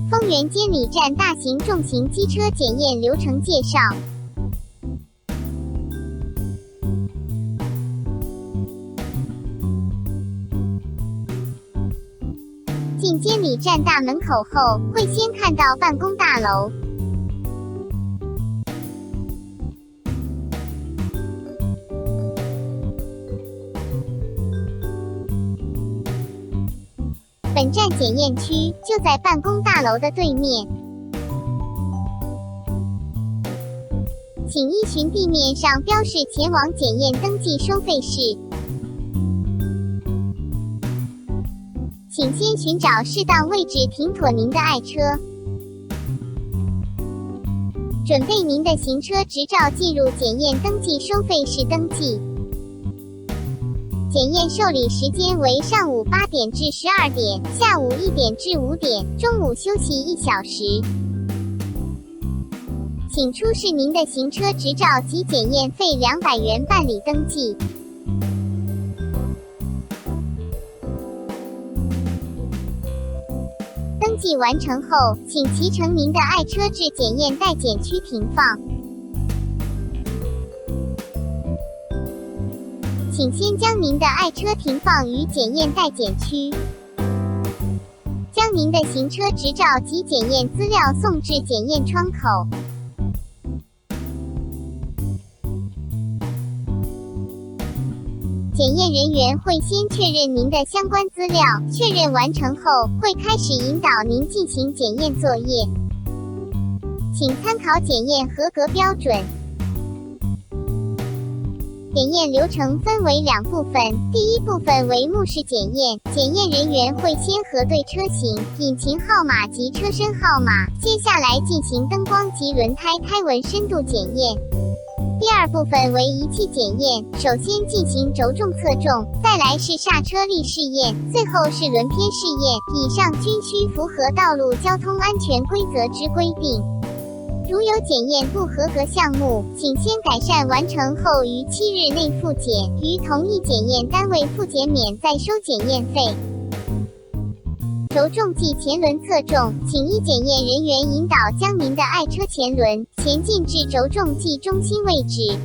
丰原监理站大型重型机车检验流程介绍。进监理站大门口后，会先看到办公大楼。本站检验区就在办公大楼的对面，请依循地面上标示前往检验登记收费室。请先寻找适当位置停妥您的爱车，准备您的行车执照进入检验登记收费室登记。检验受理时间为上午8点至12点，下午1点至5点，中午休息1小时。请出示您的行车执照及检验费200元办理登记。登记完成后，请骑乘您的爱车至检验待检区停放。请先将您的爱车停放于检验待检区，将您的行车执照及检验资料送至检验窗口。检验人员会先确认您的相关资料，确认完成后，会开始引导您进行检验作业。请参考检验合格标准。检验流程分为2部分，第一部分为目视检验，检验人员会先核对车型、引擎号码及车身号码，接下来进行灯光及轮胎胎纹深度检验。第二部分为仪器检验，首先进行轴重测重，再来是刹车力试验，最后是轮偏试验，以上均需符合道路交通安全规则之规定。如有检验不合格项目，请先改善完成后于7日内复检，于同一检验单位复检免再收检验费。轴重计前轮测重，请依检验人员引导将您的爱车前轮前进至轴重计中心位置。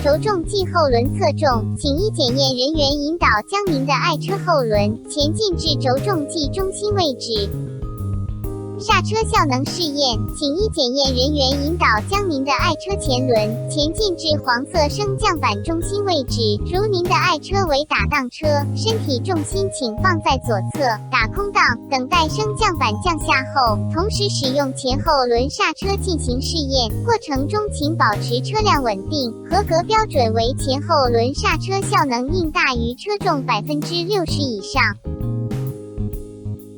轴重计后轮测重，请依检验人员引导将您的爱车后轮前进至轴重计中心位置。刹车效能试验，请依检验人员引导将您的爱车前轮前进至黄色升降板中心位置。如您的爱车为打档车，身体重心请放在左侧，打空档，等待升降板降下后，同时使用前后轮刹车进行试验，过程中请保持车辆稳定。合格标准为前后轮刹车效能应大于车重60%以上。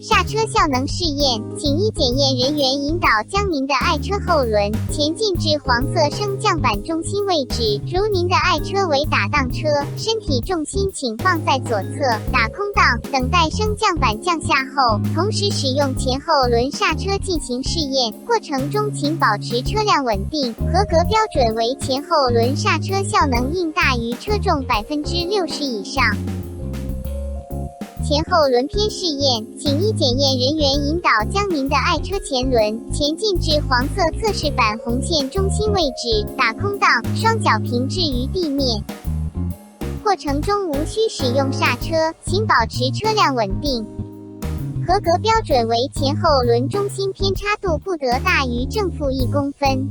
刹车效能试验，请依检验人员引导将您的爱车后轮前进至黄色升降板中心位置。如您的爱车为打档车，身体重心请放在左侧，打空档，等待升降板降下后，同时使用前后轮刹车进行试验，过程中请保持车辆稳定。合格标准为前后轮刹车效能应大于车重60%以上。前后轮偏试验，请依检验人员引导将您的爱车前轮前进至黄色测试板红线中心位置，打空档，双脚平置于地面。过程中无需使用刹车，请保持车辆稳定。合格标准为前后轮中心偏差度不得大于正负1公分。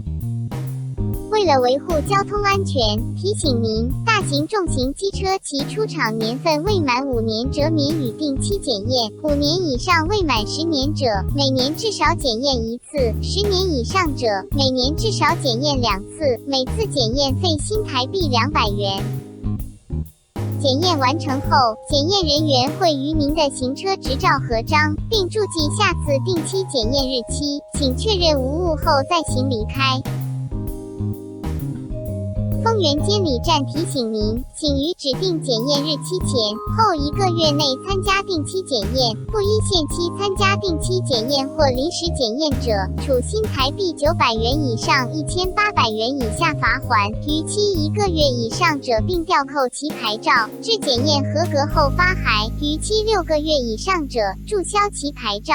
为了维护交通安全，提醒您，大型重型机车其出厂年份未满5年者免予定期检验，5年以上未满10年者，每年至少检验1次，10年以上者，每年至少检验2次，每次检验费新台币200元。检验完成后，检验人员会与您的行车执照合章，并注记下次定期检验日期，请确认无误后再行离开。丰原监理站提醒您，请于指定检验日期前后1个月内参加定期检验，不依限期参加定期检验或临时检验者，处新台币900元以上1800元以下罚锾，逾期1个月以上者并吊扣其牌照，至检验合格后发函，逾期6个月以上者注销其牌照。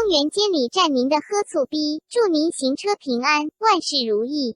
公园监理站您的喝醋逼，祝您行车平安，万事如意。